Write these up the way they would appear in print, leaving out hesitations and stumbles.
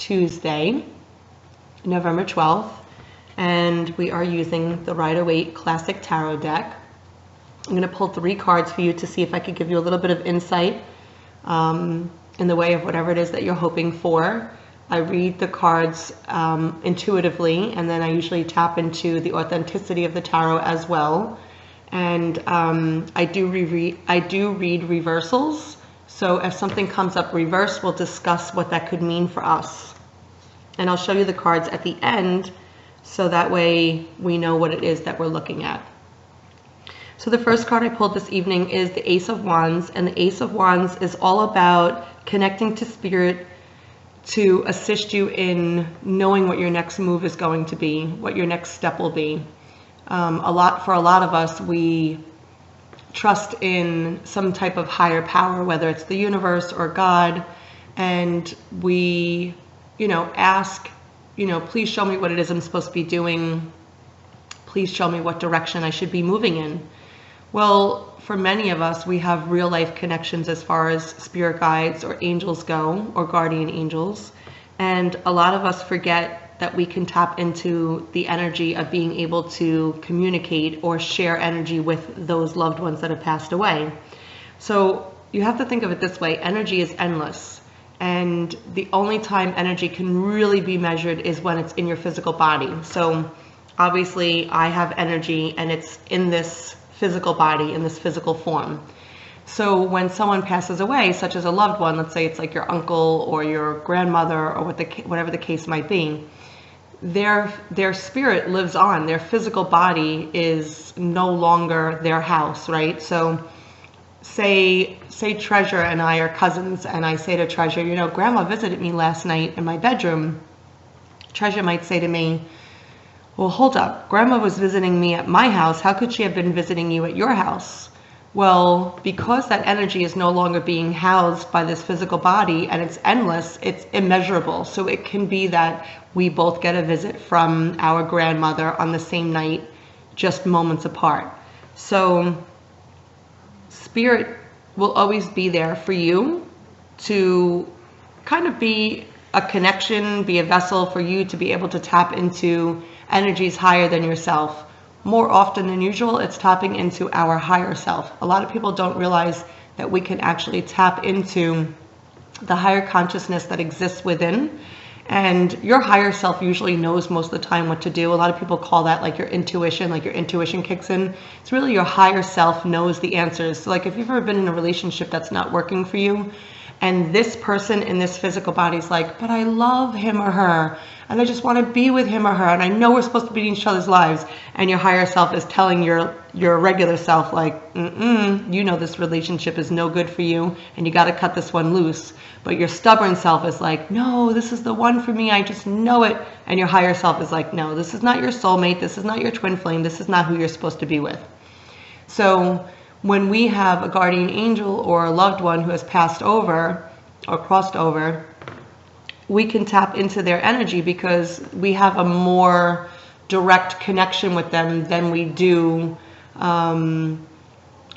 Tuesday, November 12th, and we are using the Rider-Waite Classic Tarot deck. I'm going to pull 3 cards for you to see if I could give you a little bit of insight in the way of whatever it is that you're hoping for. I read the cards intuitively, and then I usually tap into the authenticity of the tarot as well. And I do read reversals. So if something comes up reverse, we'll discuss what that could mean for us. And I'll show you the cards at the end, so that way we know what it is that we're looking at. So the first card I pulled this evening is the Ace of Wands, and the Ace of Wands is all about connecting to Spirit to assist you in knowing what your next move is going to be, what your next step will be. For a lot of us, we trust in some type of higher power, whether it's the universe or God, and we, ask, please show me what it is I'm supposed to be doing. Please show me what direction I should be moving in. Well, for many of us, we have real life connections as far as spirit guides or angels go, or guardian angels. And a lot of us forget that we can tap into the energy of being able to communicate or share energy with those loved ones that have passed away. So you have to think of it this way: energy is endless. And the only time energy can really be measured is when it's in your physical body. So obviously I have energy and it's in this physical body, in this physical form. So when someone passes away, such as a loved one, let's say it's like your uncle or your grandmother or whatever the case might be, their spirit lives on. Their physical body is no longer their house, right? So say Treasure and I are cousins, and I say to Treasure, Grandma visited me last night in my bedroom. Treasure might say to me, well, hold up, Grandma was visiting me at my house. How could she have been visiting you at your house? Well, because that energy is no longer being housed by this physical body and it's endless, it's immeasurable. So it can be that we both get a visit from our grandmother on the same night, just moments apart. So Spirit will always be there for you to kind of be a connection, be a vessel for you to be able to tap into energies higher than yourself. More often than usual, it's tapping into our higher self. A lot of people don't realize that we can actually tap into the higher consciousness that exists within. And your higher self usually knows most of the time what to do. A lot of people call that like your intuition kicks in. It's really your higher self knows the answers. So like if you've ever been in a relationship that's not working for you, and this person in this physical body is like, but I love him or her, and I just want to be with him or her, and I know we're supposed to be in each other's lives, and your higher self is telling your regular self like, this relationship is no good for you, and you got to cut this one loose. But your stubborn self is like, no, this is the one for me, I just know it. And your higher self is like, no, this is not your soulmate, this is not your twin flame, this is not who you're supposed to be with. So when we have a guardian angel or a loved one who has passed over or crossed over, we can tap into their energy because we have a more direct connection with them than we do,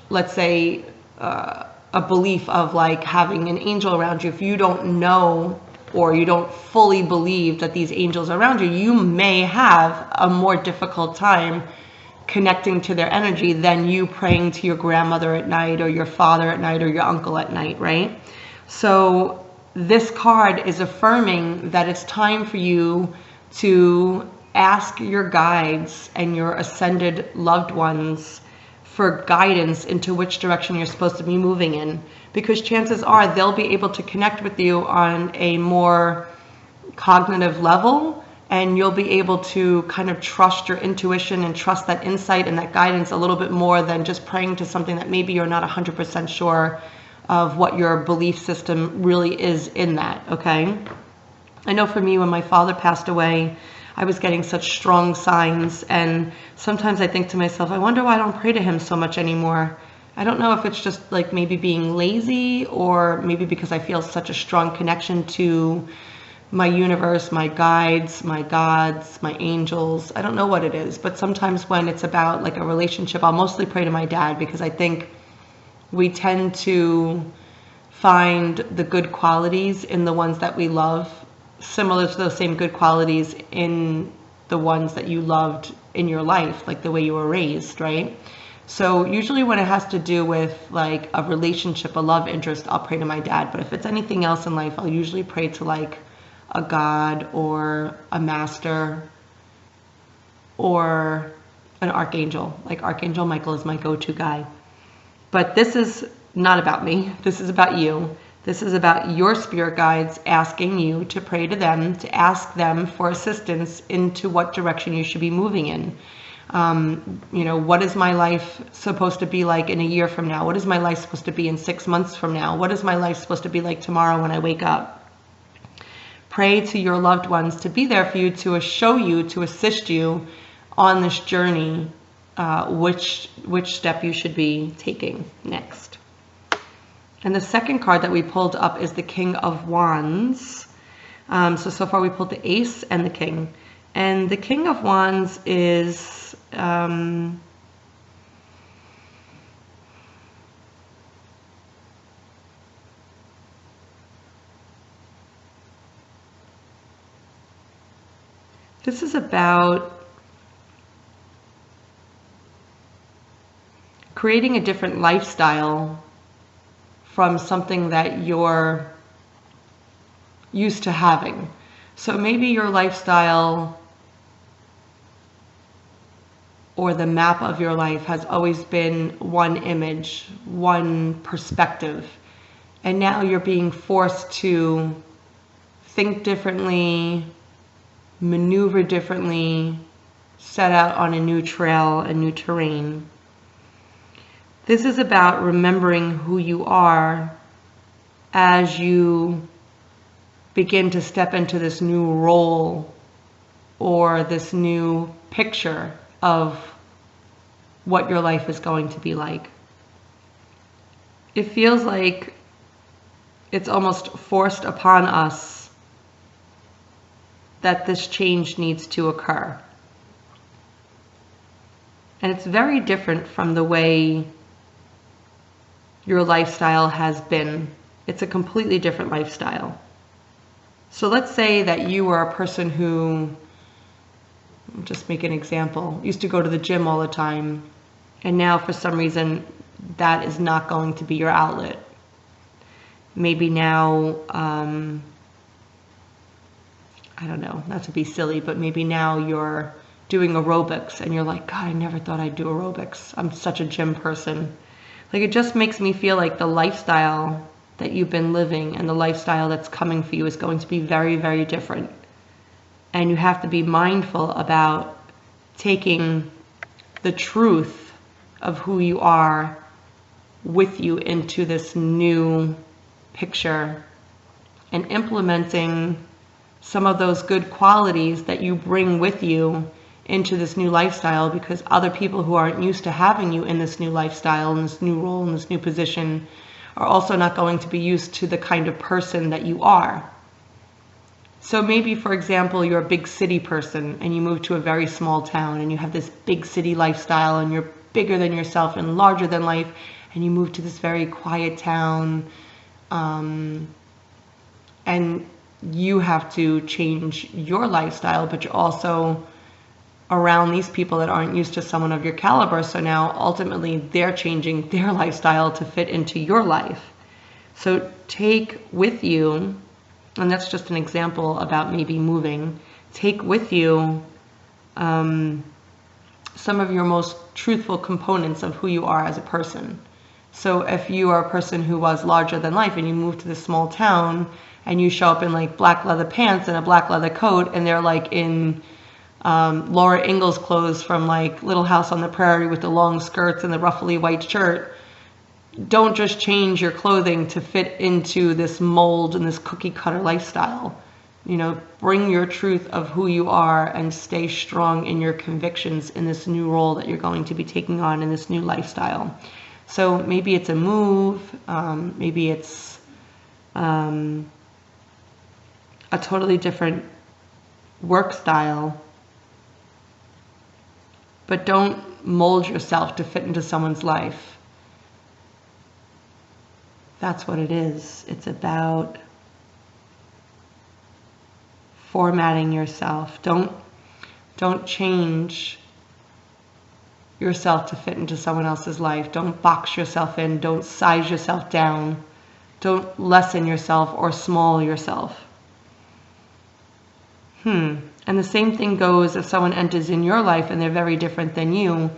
let's say, a belief of like having an angel around you. If you don't know or you don't fully believe that these angels are around you, you may have a more difficult time connecting to their energy than you praying to your grandmother at night or your father at night or your uncle at night, right? So this card is affirming that it's time for you to ask your guides and your ascended loved ones for guidance into which direction you're supposed to be moving in, because chances are they'll be able to connect with you on a more cognitive level, and you'll be able to kind of trust your intuition and trust that insight and that guidance a little bit more than just praying to something that maybe you're not 100% sure of what your belief system really is in that, okay? I know for me, when my father passed away, I was getting such strong signs, and sometimes I think to myself, I wonder why I don't pray to him so much anymore. I don't know if it's just like maybe being lazy, or maybe because I feel such a strong connection to my universe, my guides, my gods, my angels. I don't know what it is, but sometimes when it's about like a relationship, I'll mostly pray to my dad, because I think we tend to find the good qualities in the ones that we love similar to those same good qualities in the ones that you loved in your life, like the way you were raised, right? So usually when it has to do with like a relationship, a love interest, I'll pray to my dad. But if it's anything else in life, I'll usually pray to like a God or a master or an archangel. Like Archangel Michael is my go-to guy. But this is not about me. This is about you. This is about your spirit guides asking you to pray to them, to ask them for assistance into what direction you should be moving in. You know, what is my life supposed to be like in a year from now? What is my life supposed to be in 6 months from now? What is my life supposed to be like tomorrow when I wake up? Pray to your loved ones to be there for you, to show you, to assist you on this journey, which step you should be taking next. And the second card that we pulled up is the King of Wands. So far we pulled the Ace and the King. And the King of Wands is this is about creating a different lifestyle from something that you're used to having. So maybe your lifestyle or the map of your life has always been one image, one perspective. And now you're being forced to think differently, maneuver differently, set out on a new trail, a new terrain. This is about remembering who you are as you begin to step into this new role or this new picture of what your life is going to be like. It feels like it's almost forced upon us that this change needs to occur. And it's very different from the way your lifestyle has been. It's a completely different lifestyle. So let's say that you are a person who, I'll just make an example, used to go to the gym all the time, and now for some reason that is not going to be your outlet. Maybe now, I don't know, not to be silly, but maybe now you're doing aerobics and you're like, God, I never thought I'd do aerobics. I'm such a gym person. Like, it just makes me feel like the lifestyle that you've been living and the lifestyle that's coming for you is going to be very, very different. And you have to be mindful about taking the truth of who you are with you into this new picture and implementing some of those good qualities that you bring with you into this new lifestyle, because other people who aren't used to having you in this new lifestyle, in this new role, in this new position, are also not going to be used to the kind of person that you are. So maybe, for example, you're a big city person and you move to a very small town and you have this big city lifestyle and you're bigger than yourself and larger than life, and you move to this very quiet town, and you have to change your lifestyle, but you're also around these people that aren't used to someone of your caliber. So now ultimately they're changing their lifestyle to fit into your life. So take with you, and that's just an example about maybe moving, take with you some of your most truthful components of who you are as a person. So if you are a person who was larger than life and you move to this small town and you show up in like black leather pants and a black leather coat, and they're like in Laura Ingalls clothes from like Little House on the Prairie with the long skirts and the ruffly white shirt, don't just change your clothing to fit into this mold and this cookie cutter lifestyle. You know, bring your truth of who you are and stay strong in your convictions in this new role that you're going to be taking on in this new lifestyle. So maybe it's a move, maybe it's a totally different work style, but don't mold yourself to fit into someone's life. That's what it is. It's about formatting yourself. Don't change yourself to fit into someone else's life. Don't box yourself in. Don't size yourself down. Don't lessen yourself or small yourself. And the same thing goes if someone enters in your life and they're very different than you.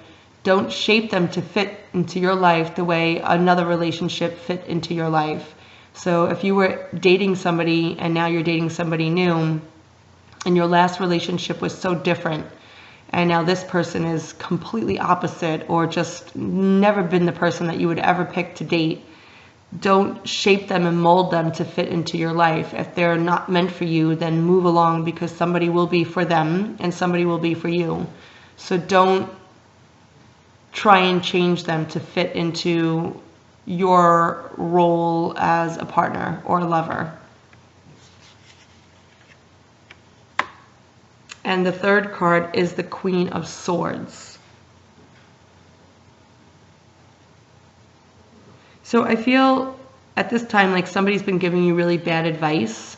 Don't shape them to fit into your life the way another relationship fit into your life. So if you were dating somebody and now you're dating somebody new, and your last relationship was so different, and now this person is completely opposite or just never been the person that you would ever pick to date, don't shape them and mold them to fit into your life. If they're not meant for you, then move along, because somebody will be for them and somebody will be for you. So don't try and change them to fit into your role as a partner or a lover. And the third card is the Queen of Swords. So I feel at this time like somebody's been giving you really bad advice.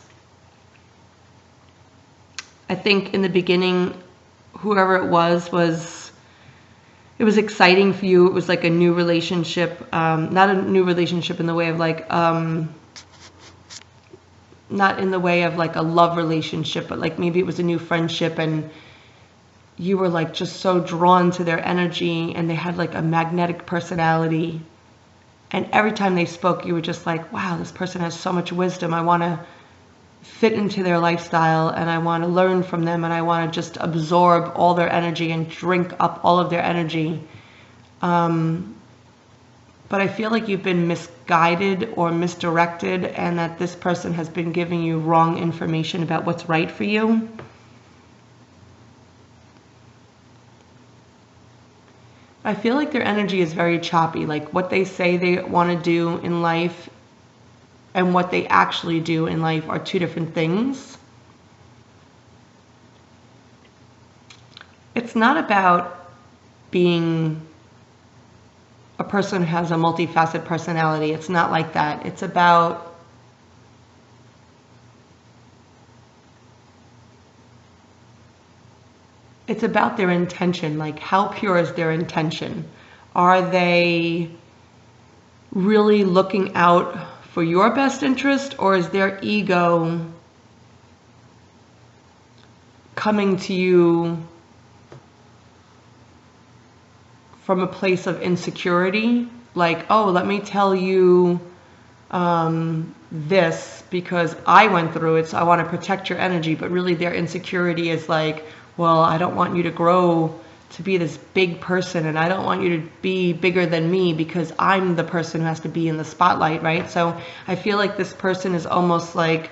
I think in the beginning, whoever it was exciting for you. It was like a new relationship, not a new relationship in the way of like, not in the way of like a love relationship, but like maybe it was a new friendship and you were like just so drawn to their energy and they had like a magnetic personality. And every time they spoke, you were just like, wow, this person has so much wisdom. I want to fit into their lifestyle and I want to learn from them and I want to just absorb all their energy and drink up all of their energy. But I feel like you've been misguided or misdirected and that this person has been giving you wrong information about what's right for you. I feel like their energy is very choppy. Like what they say they want to do in life and what they actually do in life are two different things. It's not about being a person who has a multifaceted personality. It's not like that. It's about their intention. Like how pure is their intention? Are they really looking out for your best interest, or is their ego coming to you from a place of insecurity? Like, oh, let me tell you this because I went through it, so I want to protect your energy. But really their insecurity is like, well, I don't want you to grow to be this big person and I don't want you to be bigger than me because I'm the person who has to be in the spotlight, right? So I feel like this person is almost like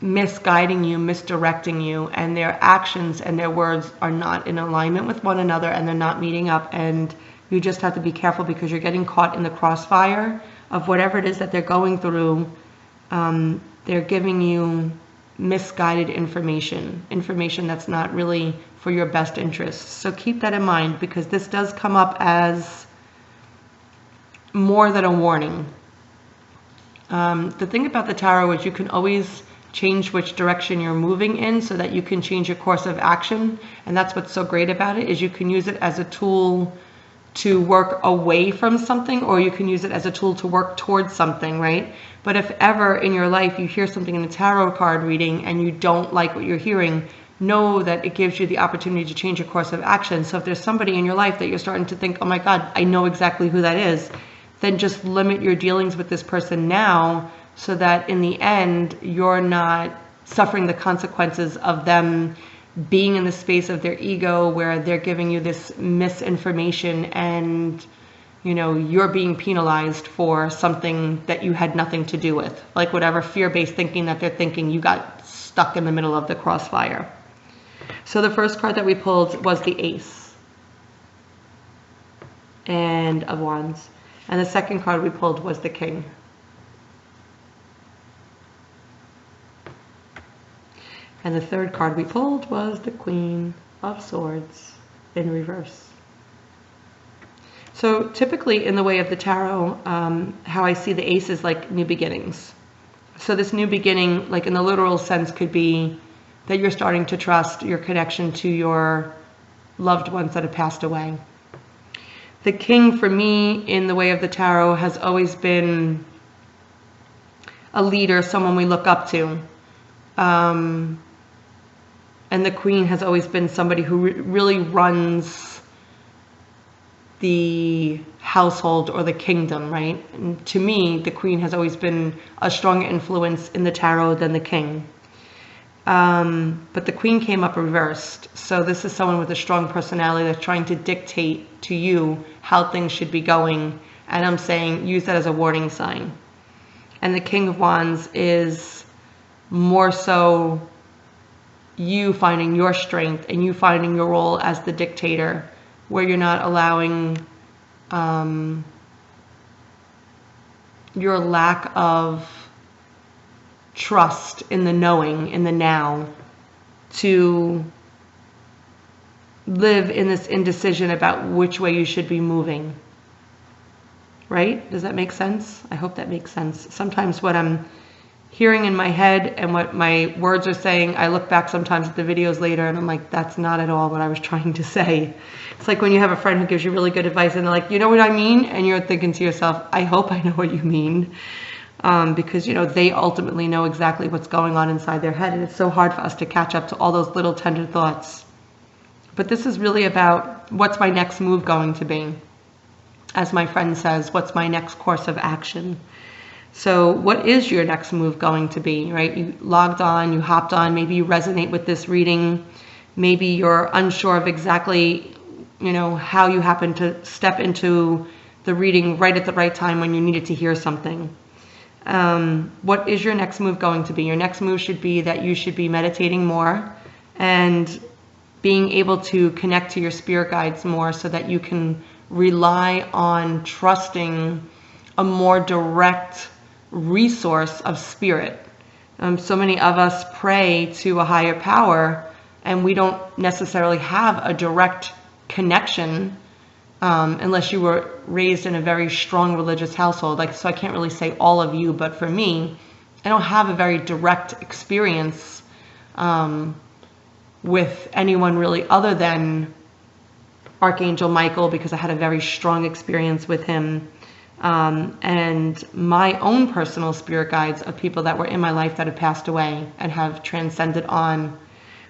misguiding you, misdirecting you, and their actions and their words are not in alignment with one another and they're not meeting up, and you just have to be careful because you're getting caught in the crossfire of whatever it is that they're going through. They're giving you misguided information that's not really for your best interests. So keep that in mind, because this does come up as more than a warning. The thing about the tarot is you can always change which direction you're moving in so that you can change your course of action. And that's what's so great about it, is you can use it as a tool to work away from something, or you can use it as a tool to work towards something, right? But if ever in your life you hear something in a tarot card reading and you don't like what you're hearing, know that it gives you the opportunity to change your course of action. So if there's somebody in your life that you're starting to think, oh my God, I know exactly who that is, then just limit your dealings with this person now, so that in the end you're not suffering the consequences of them being in the space of their ego where they're giving you this misinformation and, you know, you're being penalized for something that you had nothing to do with. Like whatever fear-based thinking that they're thinking, you got stuck in the middle of the crossfire. So the first card that we pulled was the Ace and of Wands. And the second card we pulled was the King. And the third card we pulled was the Queen of Swords in reverse. So typically in the way of the tarot, how I see the Ace is like new beginnings. So this new beginning, like in the literal sense, could be that you're starting to trust your connection to your loved ones that have passed away. The king for me in the way of the tarot has always been a leader, someone we look up to. And the queen has always been somebody who really runs the household or the kingdom, right? And to me, the queen has always been a stronger influence in the tarot than the king. But the queen came up reversed. So this is someone with a strong personality that's trying to dictate to you how things should be going. And I'm saying use that as a warning sign. And the King of Wands is more so you finding your strength and you finding your role as the dictator, where you're not allowing your lack of trust in the knowing, in the now, to live in this indecision about which way you should be moving. Right? Does that make sense? I hope that makes sense. Sometimes what I'm hearing in my head and what my words are saying, I look back sometimes at the videos later and I'm like, that's not at all what I was trying to say. It's like when you have a friend who gives you really good advice and they're like, you know what I mean? And you're thinking to yourself, I hope I know what you mean. Because, you know, they ultimately know exactly what's going on inside their head. And it's so hard for us to catch up to all those little tender thoughts. But this is really about what's my next move going to be? As my friend says, what's my next course of action? So what is your next move going to be, right? You logged on, you hopped on, maybe you resonate with this reading. Maybe you're unsure of exactly, you know, how you happen to step into the reading right at the right time when you needed to hear something. What is your next move going to be? Your next move should be that you should be meditating more and being able to connect to your spirit guides more so that you can rely on trusting a more direct resource of spirit. So many of us pray to a higher power and we don't necessarily have a direct connection unless you were raised in a very strong religious household. Like, so I can't really say all of you, but for me, I don't have a very direct experience with anyone really other than Archangel Michael, because I had a very strong experience with him. And my own personal spirit guides of people that were in my life that have passed away and have transcended on.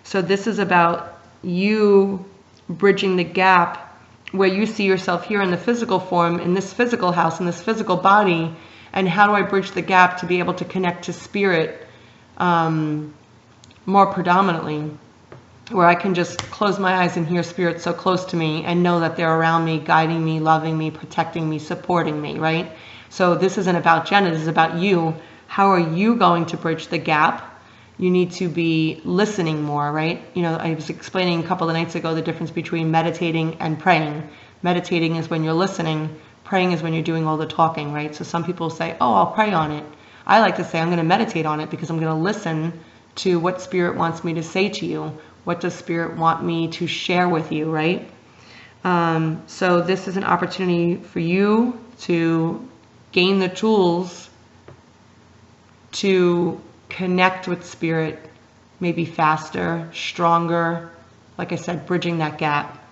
So this is about you bridging the gap where you see yourself here in the physical form, in this physical house, in this physical body, and how do I bridge the gap to be able to connect to spirit more predominantly, where I can just close my eyes and hear spirit so close to me and know that they're around me, guiding me, loving me, protecting me, supporting me, right? So this isn't about Jenna, this is about you. How are you going to bridge the gap? You need to be listening more, right? You know, I was explaining a couple of nights ago the difference between meditating and praying. Meditating is when you're listening. Praying is when you're doing all the talking, right? So some people say, oh, I'll pray on it. I like to say I'm going to meditate on it because I'm going to listen to what spirit wants me to say to you. What does spirit want me to share with you, right? So this is an opportunity for you to gain the tools to connect with spirit, maybe faster, stronger, like I said, bridging that gap.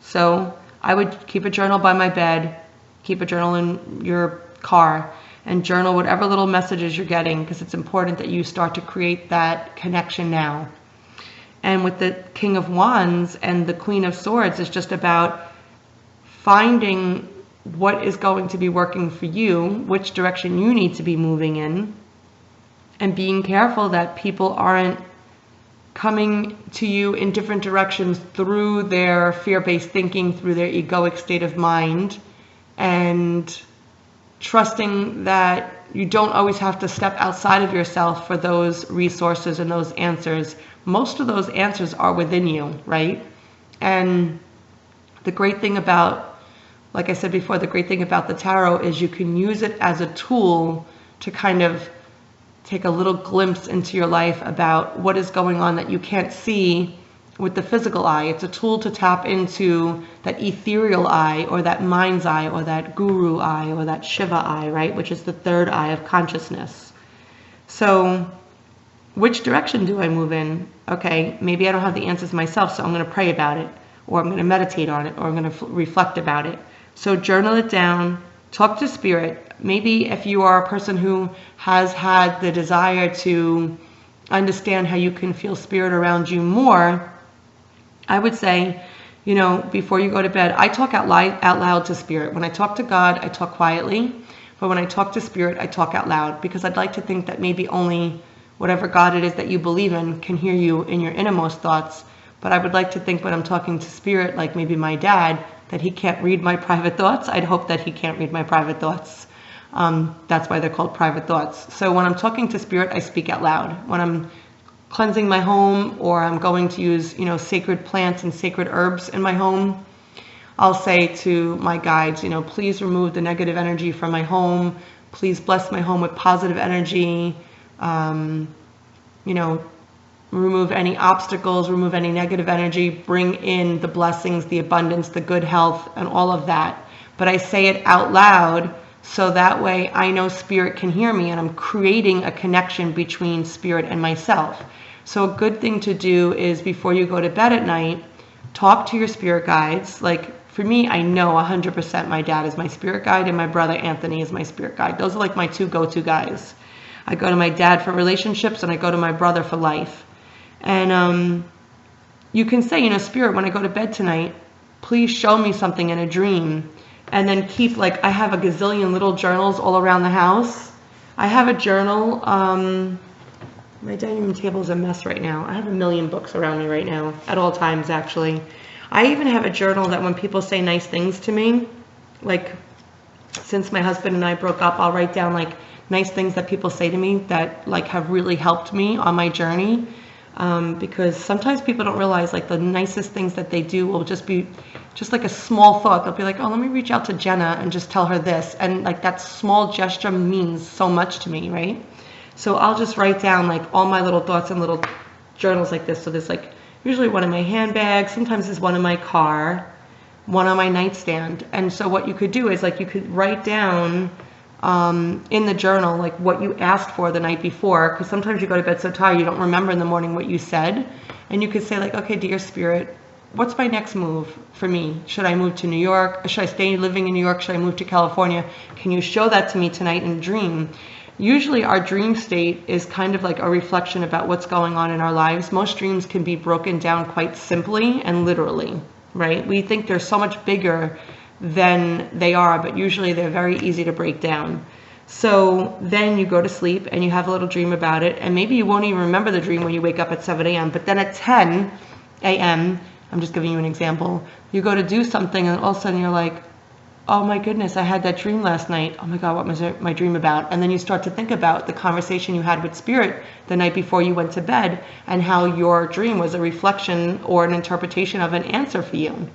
So I would keep a journal by my bed, keep a journal in your car, and journal whatever little messages you're getting, because it's important that you start to create that connection now. And with the King of Wands and the Queen of Swords, it's just about finding what is going to be working for you, which direction you need to be moving in, and being careful that people aren't coming to you in different directions through their fear-based thinking, through their egoic state of mind, and trusting that you don't always have to step outside of yourself for those resources and those answers. Most of those answers are within you, right? And the great thing about, like I said before, the great thing about the tarot is you can use it as a tool to kind of take a little glimpse into your life about what is going on that you can't see with the physical eye. It's a tool to tap into that ethereal eye, or that mind's eye, or that guru eye, or that Shiva eye, right? Which is the third eye of consciousness. So which direction do I move in? Okay, maybe I don't have the answers myself, so I'm going to pray about it, or I'm going to meditate on it, or I'm going to reflect about it. So journal it down, talk to spirit. Maybe if you are a person who has had the desire to understand how you can feel spirit around you more, I would say, you know, before you go to bed, I talk out loud to spirit. When I talk to God, I talk quietly, but when I talk to spirit, I talk out loud, because I'd like to think that maybe only whatever God it is that you believe in can hear you in your innermost thoughts. But I would like to think when I'm talking to spirit, like maybe my dad, that he can't read my private thoughts. I'd hope that he can't read my private thoughts. That's why they're called private thoughts. So when I'm talking to spirit, I speak out loud. When I'm cleansing my home, or I'm going to use, you know, sacred plants and sacred herbs in my home, I'll say to my guides, you know, please remove the negative energy from my home. Please bless my home with positive energy. You know, remove any obstacles, remove any negative energy, bring in the blessings, the abundance, the good health, and all of that. But I say it out loud, so that way I know spirit can hear me, and I'm creating a connection between spirit and myself. So a good thing to do is, before you go to bed at night, talk to your spirit guides. Like for me, I know 100% my dad is my spirit guide, and my brother Anthony is my spirit guide. Those are like my two go-to guys. I go to my dad for relationships, and I go to my brother for life. And you can say, you know, spirit, when I go to bed tonight, please show me something in a dream. And then keep, like, I have a gazillion little journals all around the house. I have a journal. My dining room table is a mess right now. I have a million books around me right now, at all times, actually. I even have a journal that when people say nice things to me, like since my husband and I broke up, I'll write down like nice things that people say to me that like have really helped me on my journey. Because sometimes people don't realize like the nicest things that they do will just be just like a small thought. They'll be like, oh, let me reach out to Jenna and just tell her this. And like that small gesture means so much to me, right? So I'll just write down like all my little thoughts in little journals like this. So there's like usually one in my handbag, sometimes there's one in my car, one on my nightstand. And so what you could do is like you could write down in the journal like what you asked for the night before, because sometimes you go to bed so tired you don't remember in the morning what you said. And you could say like, okay, dear spirit, what's my next move for me? Should I move to New York? Should I stay living in New York? Should I move to California? Can you show that to me tonight in a dream? Usually our dream state is kind of like a reflection about what's going on in our lives. Most dreams can be broken down quite simply and literally, right? We think they're so much bigger than they are, but usually they're very easy to break down. So then you go to sleep and you have a little dream about it, and maybe you won't even remember the dream when you wake up at 7 a.m. But then at 10 a.m., I'm just giving you an example, you go to do something and all of a sudden you're like, oh my goodness, I had that dream last night. Oh my God, what was my dream about? And then you start to think about the conversation you had with spirit the night before you went to bed, and how your dream was a reflection or an interpretation of an answer for you.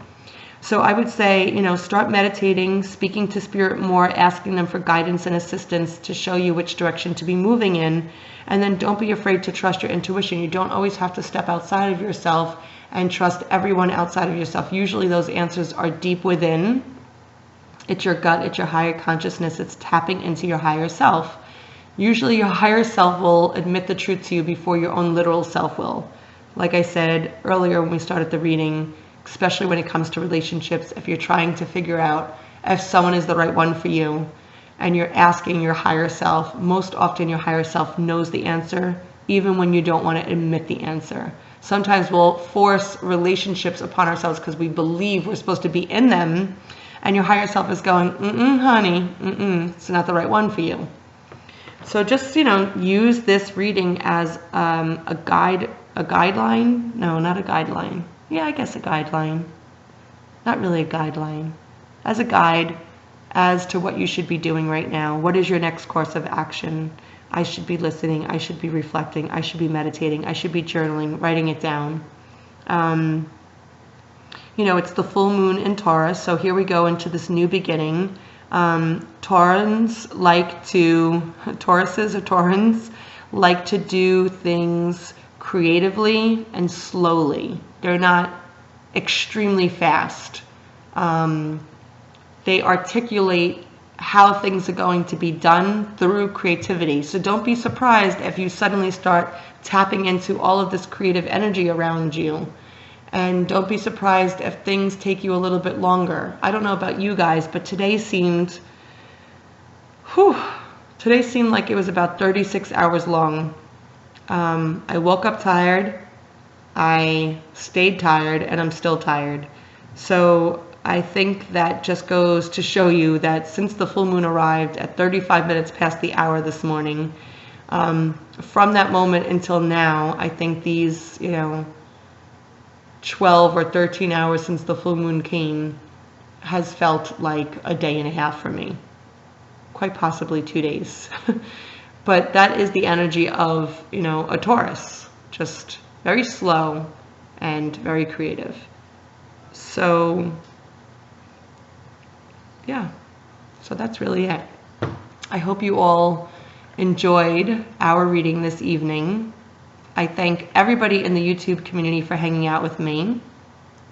So I would say, you know, start meditating, speaking to spirit more, asking them for guidance and assistance to show you which direction to be moving in. And then don't be afraid to trust your intuition. You don't always have to step outside of yourself and trust everyone outside of yourself. Usually those answers are deep within. It's your gut, it's your higher consciousness, it's tapping into your higher self. Usually your higher self will admit the truth to you before your own literal self will. Like I said earlier when we started the reading, especially when it comes to relationships, if you're trying to figure out if someone is the right one for you and you're asking your higher self, most often your higher self knows the answer, even when you don't want to admit the answer. Sometimes we'll force relationships upon ourselves because we believe we're supposed to be in them, and your higher self is going, honey, it's not the right one for you. So just, you know, use this reading as a guideline. No, not a guideline. Yeah, I guess a guideline. Not really a guideline. As a guide as to what you should be doing right now. What is your next course of action? I should be listening. I should be reflecting. I should be meditating. I should be journaling, writing it down. You know, it's the full moon in Taurus, so here we go into this new beginning. Tauruses like to do things creatively and slowly. They're not extremely fast. They articulate how things are going to be done through creativity. So don't be surprised if you suddenly start tapping into all of this creative energy around you. And don't be surprised if things take you a little bit longer. I don't know about you guys, but today seemed like it was about 36 hours long. I woke up tired, I stayed tired, and I'm still tired. So I think that just goes to show you that since the full moon arrived at 35 minutes past the hour this morning, from that moment until now, I think these, 12 or 13 hours since the full moon came has felt like a day and a half for me. Quite possibly 2 days. But that is the energy of, a Taurus. Just very slow and very creative. So, yeah. So that's really it. I hope you all enjoyed our reading this evening. I thank everybody in the YouTube community for hanging out with me.